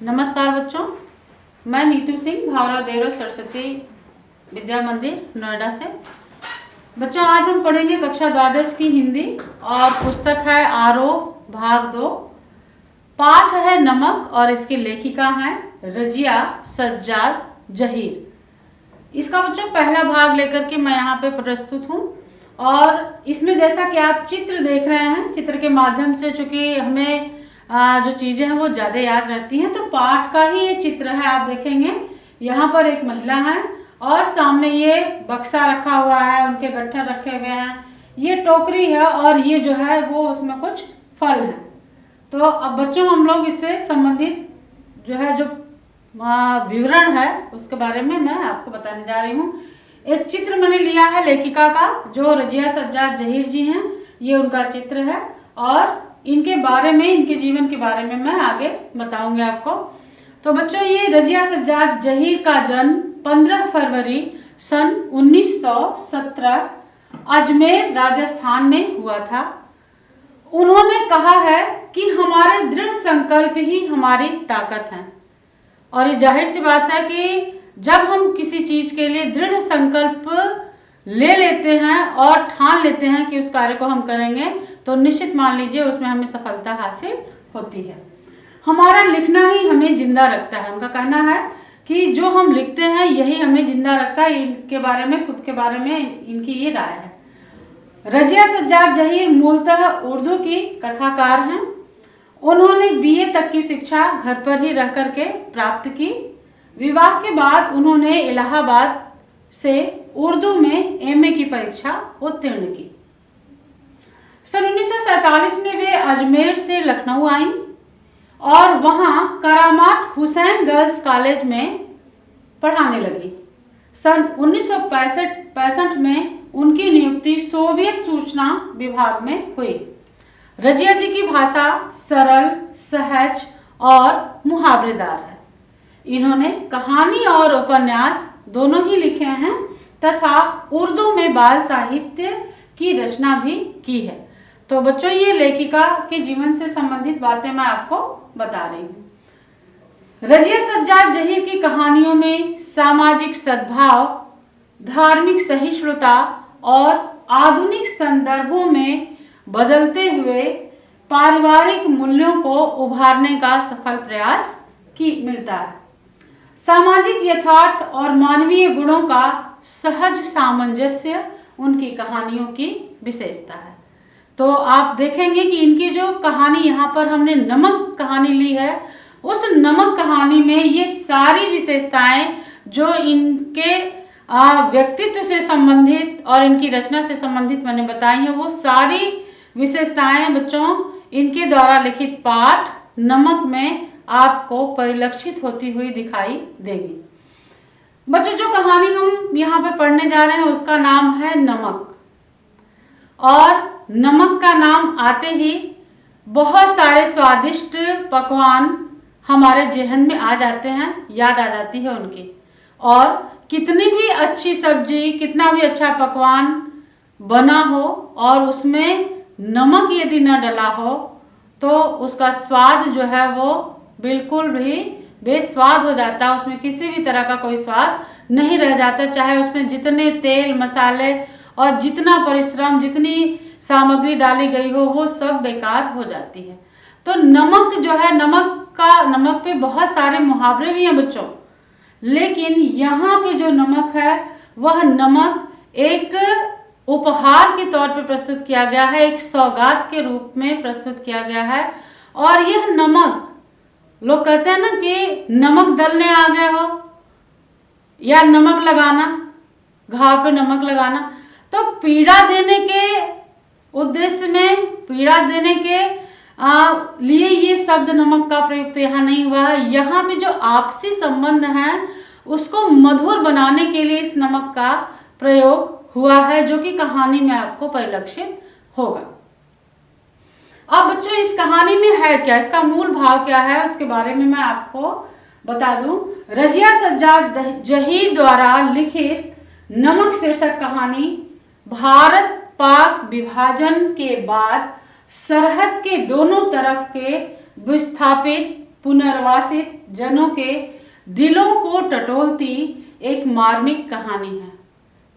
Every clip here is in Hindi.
नमस्कार बच्चों, मैं नीतू सिंह भावरा देवरा सरस्वती विद्या मंदिर नोएडा से। बच्चों, आज हम पढ़ेंगे कक्षा द्वादश की हिंदी और पुस्तक है आरोह भाग 2। पाठ है नमक और इसकी लेखिका है रजिया सज्जाद जहीर। इसका बच्चों पहला भाग लेकर के मैं यहाँ पे प्रस्तुत हूँ और इसमें जैसा कि आप चित्र देख रहे हैं, चित्र के माध्यम से चूंकि हमें जो चीज़ें हैं वो ज़्यादा याद रहती हैं, तो पाठ का ही ये चित्र है। आप देखेंगे यहाँ पर एक महिला है और सामने ये बक्सा रखा हुआ है, उनके गट्ठर रखे हुए हैं, ये टोकरी है और ये जो है वो उसमें कुछ फल है। तो अब बच्चों हम लोग इससे संबंधित जो है जो विवरण है उसके बारे में मैं आपको बताने जा रही हूँ। एक चित्र मैंने लिया है लेखिका का, जो रजिया सज्जाद जहीर जी हैं, ये उनका चित्र है और इनके बारे में, इनके जीवन के बारे में मैं आगे बताऊंगी आपको। तो बच्चों, ये रजिया सज्जाद जहीर का जन्म 15 फरवरी सन 1917 अजमेर राजस्थान में हुआ था। उन्होंने कहा है कि हमारे दृढ़ संकल्प ही हमारी ताकत है। और ये जाहिर सी बात है कि जब हम किसी चीज के लिए दृढ़ संकल्प ले लेते हैं और ठान लेते हैं कि उस कार्य को हम करेंगे, तो निश्चित मान लीजिए उसमें हमें सफलता हासिल होती है। हमारा लिखना ही हमें जिंदा रखता है। उनका कहना है कि जो हम लिखते हैं यही हमें जिंदा रखता है। इनके बारे में, खुद के बारे में इनकी ये राय है। रजिया सज्जाद जहीर मूलतः उर्दू की कथाकार हैं। उन्होंने बीए तक की शिक्षा घर पर ही रह करके प्राप्त की। विवाह के बाद उन्होंने इलाहाबाद से उर्दू में एमए की परीक्षा उत्तीर्ण की। सन 1947 में वे अजमेर से लखनऊ आईं और वहां करामात हुसैन गर्ल्स कॉलेज में पढ़ाने लगी। सन 1965 में उनकी नियुक्ति सोवियत सूचना विभाग में हुई। रजिया जी की भाषा सरल, सहज और मुहावरेदार है। इन्होंने कहानी और उपन्यास दोनों ही लिखे हैं तथा उर्दू में बाल साहित्य की रचना भी की है। तो बच्चों, ये लेखिका के जीवन से संबंधित बातें मैं आपको बता रही हूँ। रजिया सज्जाद जहीर की कहानियों में सामाजिक सद्भाव, धार्मिक सहिष्णुता और आधुनिक संदर्भों में बदलते हुए पारिवारिक मूल्यों को उभारने का सफल प्रयास मिलता है। सामाजिक यथार्थ और मानवीय गुणों का सहज सामंजस्य उनकी कहानियों की विशेषता है। तो आप देखेंगे कि इनकी जो कहानी, यहाँ पर हमने नमक कहानी ली है, उस नमक कहानी में ये सारी विशेषताएं जो इनके व्यक्तित्व से संबंधित और इनकी रचना से संबंधित मैंने बताई हैं, वो सारी विशेषताएं बच्चों इनके द्वारा लिखित पाठ नमक में आपको परिलक्षित होती हुई दिखाई देगी। बच्चों, जो कहानी हम यहाँ पे पढ़ने जा रहे हैं उसका नाम है नमक। और नमक का नाम आते ही बहुत सारे स्वादिष्ट पकवान हमारे जेहन में आ जाते हैं, याद आ जाती है उनकी। और कितनी भी अच्छी सब्जी, कितना भी अच्छा पकवान बना हो और उसमें नमक यदि न डला हो तो उसका स्वाद जो है वो बिल्कुल भी बेस्वाद हो जाता है। उसमें किसी भी तरह का कोई स्वाद नहीं रह जाता, चाहे उसमें जितने तेल मसाले और जितना परिश्रम, जितनी सामग्री डाली गई हो, वो सब बेकार हो जाती है। तो नमक जो है, नमक पे बहुत सारे मुहावरे भी हैं बच्चों, लेकिन यहाँ पे जो नमक है वह नमक एक उपहार के तौर पे प्रस्तुत किया गया है, एक सौगात के रूप में प्रस्तुत किया गया है। और यह नमक, लोग कहते हैं ना कि नमक दलने आ गए हो या नमक लगाना, घाव पे नमक लगाना, तो पीड़ा देने के उद्देश्य में, पीड़ा देने के लिए ये शब्द नमक का प्रयोग तो यहाँ नहीं हुआ है। यहाँ पे जो आपसी संबंध है उसको मधुर बनाने के लिए इस नमक का प्रयोग हुआ है, जो कि कहानी में आपको परिलक्षित होगा। अब बच्चों, इस कहानी में है क्या, इसका मूल भाव क्या है, उसके बारे में मैं आपको बता दूं। रजिया सज्जाद जहीर द्वारा लिखित नमक शीर्षक कहानी भारत पाक विभाजन के बाद सरहद के दोनों तरफ के विस्थापित पुनर्वासित जनों के दिलों को टटोलती एक मार्मिक कहानी है।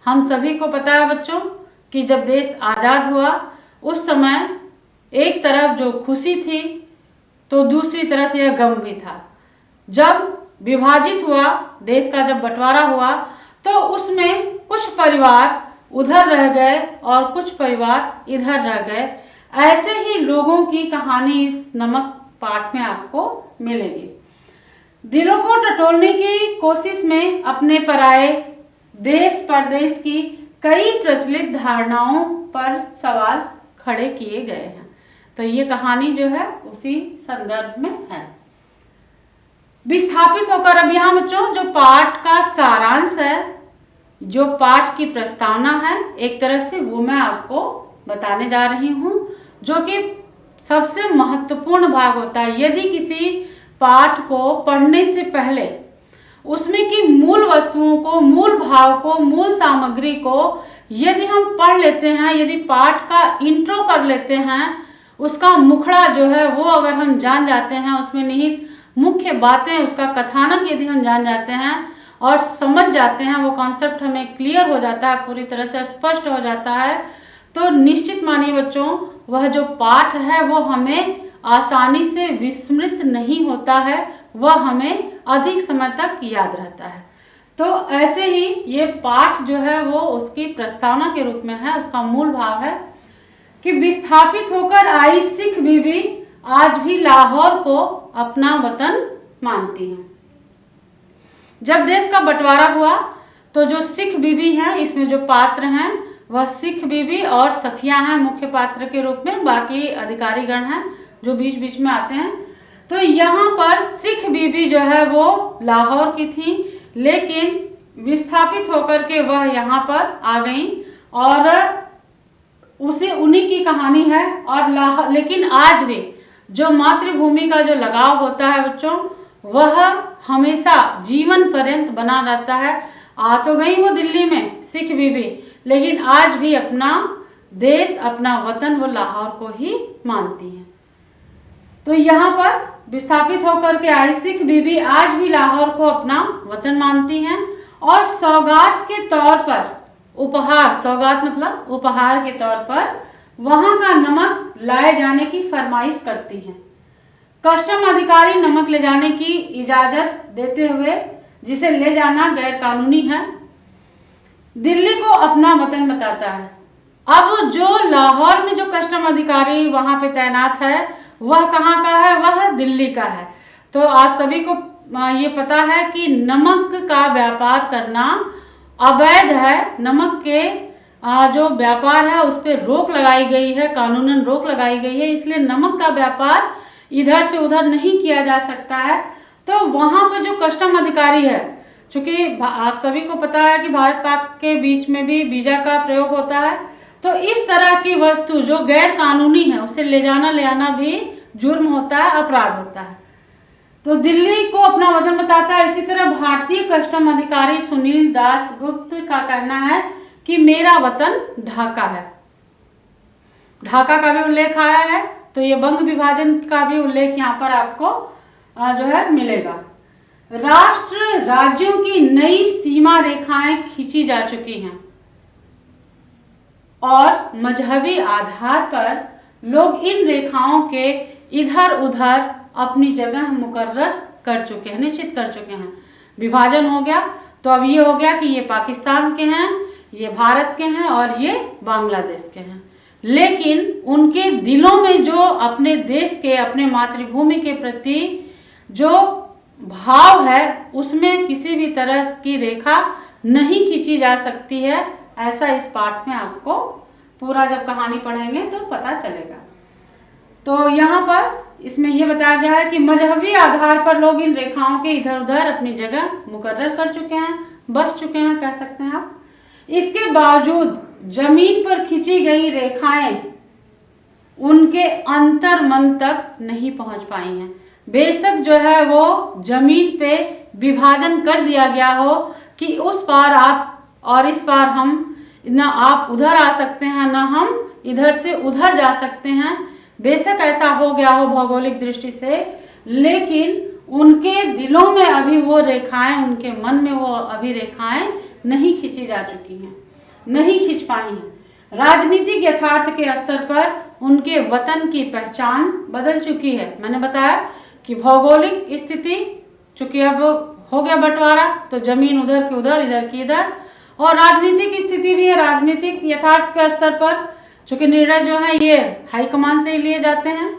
हम सभी को पता है बच्चों कि जब देश आज़ाद हुआ उस समय एक तरफ जो खुशी थी तो दूसरी तरफ यह गम भी था। जब विभाजित हुआ, देश का जब बंटवारा हुआ तो उसमें कुछ परिवार उधर रह गए और कुछ परिवार इधर रह गए। ऐसे ही लोगों की कहानी इस नमक पाठ में आपको मिलेगी। दिलों को टटोलने की कोशिश में अपने पराये देश परदेश की कई प्रचलित धारणाओं पर सवाल खड़े किए गए हैं। तो ये कहानी जो है उसी संदर्भ में है। विस्थापित होकर अब यहाँ बच्चों जो पाठ का सारांश है, जो पाठ की प्रस्तावना है, एक तरह से वो मैं आपको बताने जा रही हूँ, जो कि सबसे महत्वपूर्ण भाग होता है। यदि किसी पाठ को पढ़ने से पहले उसमें की मूल वस्तुओं को, मूल भाव को, मूल सामग्री को यदि हम पढ़ लेते हैं, यदि पाठ का इंट्रो कर लेते हैं, उसका मुखड़ा जो है वो अगर हम जान जाते हैं, उसमें निहित मुख्य बातें, उसका कथानक यदि हम जान जाते हैं और समझ जाते हैं, वो कॉन्सेप्ट हमें क्लियर हो जाता है, पूरी तरह से स्पष्ट हो जाता है, तो निश्चित मानिए बच्चों वह जो पाठ है वो हमें आसानी से विस्मृत नहीं होता है, वह हमें अधिक समय तक याद रहता है। तो ऐसे ही ये पाठ जो है वो उसकी प्रस्तावना के रूप में है। उसका मूल भाव है कि विस्थापित होकर आई सिख बीबी आज भी लाहौर को अपना वतन मानती हैं। जब देश का बंटवारा हुआ तो जो सिख बीबी हैं, इसमें जो पात्र हैं वह सिख बीबी और सफिया हैं मुख्य पात्र के रूप में, बाकी अधिकारीगण हैं जो बीच बीच में आते हैं। तो यहाँ पर सिख बीबी जो है वो लाहौर की थी, लेकिन विस्थापित होकर के वह यहाँ पर आ गई और उसे उन्हीं की कहानी है। और लेकिन आज भी जो मातृभूमि का जो लगाव होता है बच्चों, वह हमेशा जीवन पर्यंत बना रहता है। आ तो गई वो दिल्ली में सिख बीबी, लेकिन आज भी अपना देश, अपना वतन वो लाहौर को ही मानती है। तो यहाँ पर विस्थापित होकर के आई सिख बीबी आज भी लाहौर को अपना वतन मानती हैं और सौगात के तौर पर, उपहार, सौगात मतलब उपहार के तौर पर वहां का नमक लाए जाने की फरमाइश करती हैं। कस्टम अधिकारी नमक ले जाने की इजाजत देते हुए जिसे ले जाना गैर कानूनी है, दिल्ली को अपना वतन बताता है। अब जो लाहौर में जो कस्टम अधिकारी वहां पे तैनात है वह कहाँ का है? वह दिल्ली का है। तो आप सभी को ये पता है कि नमक का व्यापार करना अवैध है। नमक के जो व्यापार है उस पर रोक लगाई गई है, कानूनन रोक लगाई गई है, इसलिए नमक का व्यापार इधर से उधर नहीं किया जा सकता है। तो वहाँ पर जो कस्टम अधिकारी है, चूंकि आप सभी को पता है कि भारत पाक के बीच में भी वीजा का प्रयोग होता है, तो इस तरह की वस्तु जो गैर कानूनी है उसे ले जाना ले आना भी जुर्म होता है, अपराध होता है। तो दिल्ली को अपना वतन बताता है। इसी तरह भारतीय कस्टम अधिकारी सुनील दास गुप्त का कहना है कि मेरा वतन ढाका है। ढाका का भी उल्लेख आया है, तो ये बंग विभाजन का भी उल्लेख यहाँ पर आपको जो है मिलेगा। राष्ट्र राज्यों की नई सीमा रेखाएं खींची जा चुकी हैं और मजहबी आधार पर लोग इन रेखाओं के इधर उधर अपनी जगह मुकर्रर कर चुके हैं, निश्चित कर चुके हैं। विभाजन हो गया तो अब ये हो गया कि ये पाकिस्तान के हैं, ये भारत के हैं और ये बांग्लादेश के हैं। लेकिन उनके दिलों में जो अपने देश के, अपने मातृभूमि के प्रति जो भाव है उसमें किसी भी तरह की रेखा नहीं खींची जा सकती है। ऐसा इस पाठ में आपको पूरा जब कहानी पढ़ेंगे तो पता चलेगा। तो यहाँ पर इसमें यह बताया गया है कि मजहबी आधार पर लोग इन रेखाओं के इधर उधर अपनी जगह मुकर्रर कर चुके हैं, बस चुके हैं कह सकते हैं आप। इसके बावजूद जमीन पर खींची गई रेखाएं उनके अंतर मन तक नहीं पहुंच पाई हैं। बेशक जो है वो जमीन पे विभाजन कर दिया गया हो कि उस पार आप और इस पार हम, ना आप उधर आ सकते हैं ना हम इधर से उधर जा सकते हैं, बेशक ऐसा हो गया हो भौगोलिक दृष्टि से, लेकिन उनके दिलों में अभी वो रेखाएं, उनके मन में वो अभी रेखाएं नहीं खींची जा चुकी हैं, नहीं खींच पाई हैं। राजनीतिक यथार्थ के स्तर पर उनके वतन की पहचान बदल चुकी है। मैंने बताया कि भौगोलिक स्थिति, चूंकि अब हो गया बंटवारा, तो जमीन उधर की उधर, इधर की इधर, और राजनीतिक स्थिति भी है। राजनीतिक यथार्थ के स्तर पर चूंकि निर्णय जो है ये हाईकमान से ही लिए जाते हैं,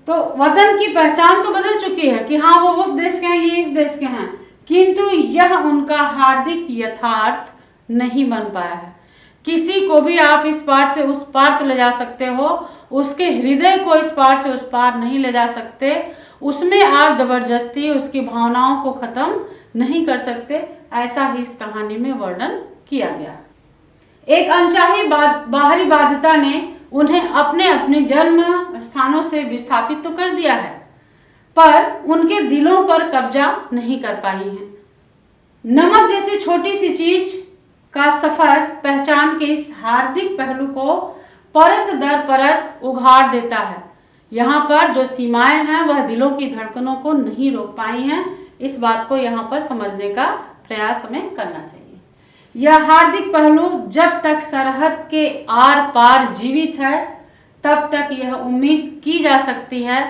तो वतन की पहचान तो बदल चुकी है कि हाँ वो उस देश के हैं, ये इस देश के हैं, किंतु यह उनका हार्दिक यथार्थ नहीं बन पाया है। किसी को भी आप इस पार से उस पार तो ले जा सकते हो, उसके हृदय को इस पार से उस पार नहीं ले जा सकते, उसमें आप जबरदस्ती उसकी भावनाओं को खत्म नहीं कर सकते। ऐसा ही इस कहानी में वर्णन किया गया। एक अनचाही बाहरी बाध्यता ने उन्हें अपने अपने जन्म स्थानों से विस्थापित तो कर दिया है, पर उनके दिलों पर कब्जा नहीं कर पाई है। नमक जैसी छोटी सी चीज का सफर पहचान के इस हार्दिक पहलू को परत दर परत उघाड़ देता है। यहाँ पर जो सीमाएं हैं वह दिलों की धड़कनों को नहीं रोक पाई हैं। इस बात को यहाँ पर समझने का प्रयास हमें करना चाहिए। यह हार्दिक पहलू जब तक सरहद के आर पार जीवित है, तब तक यह उम्मीद की जा सकती है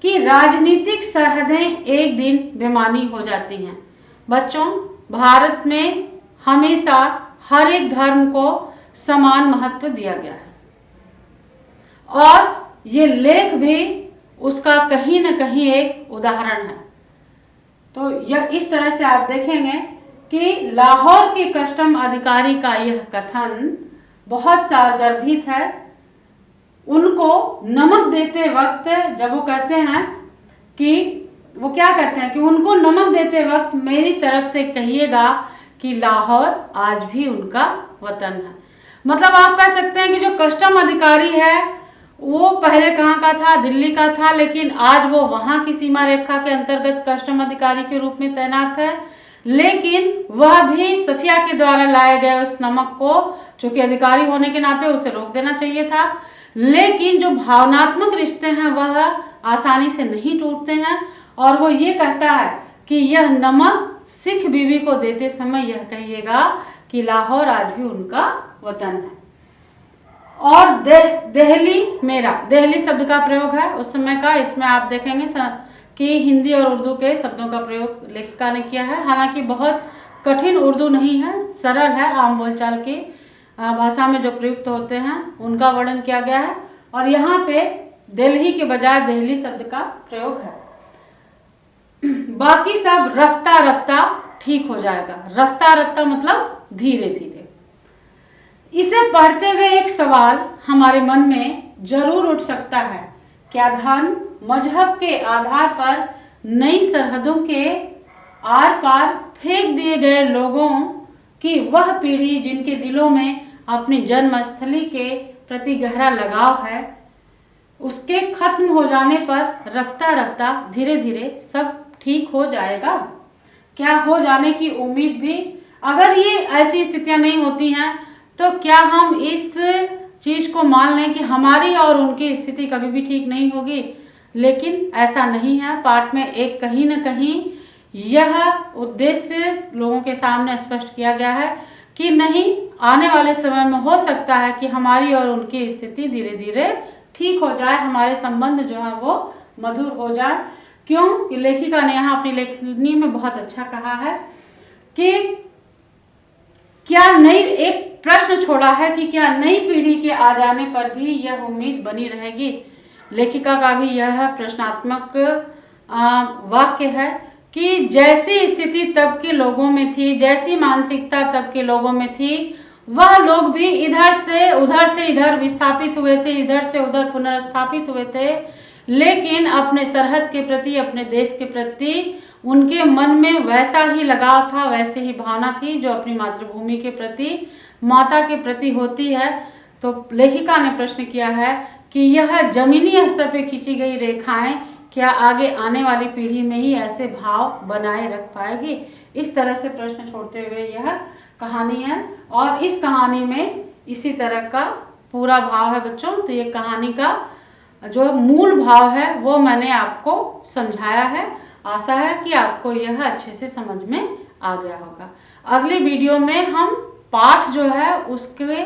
कि राजनीतिक सरहदें एक दिन बेमानी हो जाती हैं। बच्चों, भारत में हमेशा हर एक धर्म को समान महत्व दिया गया है और ये लेख भी उसका कहीं न कहीं एक उदाहरण है। तो यह इस तरह से आप देखेंगे कि लाहौर के कस्टम अधिकारी का यह कथन बहुत सारगर्भित है। उनको नमक देते वक्त जब वो कहते हैं कि वो क्या कहते हैं कि उनको नमक देते वक्त मेरी तरफ से कहिएगा कि लाहौर आज भी उनका वतन है। मतलब आप कह सकते हैं कि जो कस्टम अधिकारी है वो पहले कहाँ का था, दिल्ली का था, लेकिन आज वो वहां की सीमा रेखा के अंतर्गत कस्टम अधिकारी के रूप में तैनात है। लेकिन वह भी सफिया के द्वारा लाए गए उस नमक को, चूंकि अधिकारी होने के नाते उसे रोक देना चाहिए था, लेकिन जो भावनात्मक रिश्ते हैं वह आसानी से नहीं टूटते हैं। और वो ये कहता है कि यह नमक सिख बीवी को देते समय यह कहिएगा कि लाहौर आज भी उनका वतन है। और देहली मेरा, देहली शब्द का प्रयोग है उस समय का। इसमें आप देखेंगे कि हिंदी और उर्दू के शब्दों का प्रयोग लेखिका ने किया है। हालांकि बहुत कठिन उर्दू नहीं है, सरल है, आम बोलचाल की भाषा में जो प्रयुक्त होते हैं उनका वर्णन किया गया है। और यहाँ पे दिल्ली के बजाय देहली शब्द का प्रयोग है। बाकी सब रफ्ता रफ्ता ठीक हो जाएगा। रफ्ता रफ्ता मतलब धीरे धीरे। इसे पढ़ते हुए एक सवाल हमारे मन में जरूर उठ सकता है, क्या धर्म मजहब के आधार पर नई सरहदों के आर पार फेंक दिए गए लोगों की वह पीढ़ी जिनके दिलों में अपनी जन्मस्थली के प्रति गहरा लगाव है, उसके खत्म हो जाने पर रफ्ता रफ्ता धीरे धीरे सब ठीक हो जाएगा? क्या हो जाने की उम्मीद भी, अगर ये ऐसी स्थितियां नहीं होती हैं तो क्या हम इस चीज को मान लें कि हमारी और उनकी स्थिति कभी भी ठीक नहीं होगी? लेकिन ऐसा नहीं है। पाठ में एक कहीं न कहीं यह उद्देश्य लोगों के सामने स्पष्ट किया गया है कि नहीं, आने वाले समय में हो सकता है कि हमारी और उनकी स्थिति धीरे धीरे ठीक हो जाए, हमारे संबंध जो है वो मधुर हो जाए। क्यों? कि लेखिका ने यहाँ अपनी लेखनी में बहुत अच्छा कहा है कि क्या नई, एक प्रश्न छोड़ा है कि क्या नई पीढ़ी के आ जाने पर भी यह उम्मीद बनी रहेगी? लेखिका का भी यह प्रश्नात्मक वाक्य है कि जैसी स्थिति तब के लोगों में थी, जैसी मानसिकता तब के लोगों में थी, वह लोग भी इधर से इधर विस्थापित हुए थे, इधर से उधर पुनर्स्थापित हुए थे, लेकिन अपने सरहद के प्रति, अपने देश के प्रति उनके मन में वैसा ही लगाव था, वैसे ही भावना थी जो अपनी मातृभूमि के प्रति, माता के प्रति होती है। तो लेखिका ने प्रश्न किया है कि यह जमीनी स्तर पर खींची गई रेखाएं क्या आगे आने वाली पीढ़ी में ही ऐसे भाव बनाए रख पाएगी? इस तरह से प्रश्न छोड़ते हुए यह कहानी है। और इस कहानी में इसी तरह का पूरा भाव है बच्चों। तो ये कहानी का जो मूल भाव है वो मैंने आपको समझाया है। आशा है कि आपको यह अच्छे से समझ में आ गया होगा। अगले वीडियो में हम पाठ जो है उसके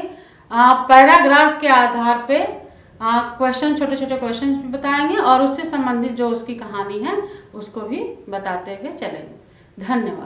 पैराग्राफ के आधार पे क्वेश्चन, छोटे छोटे क्वेश्चन भी बताएंगे और उससे संबंधित जो उसकी कहानी है उसको भी बताते हुए चलेंगे। धन्यवाद।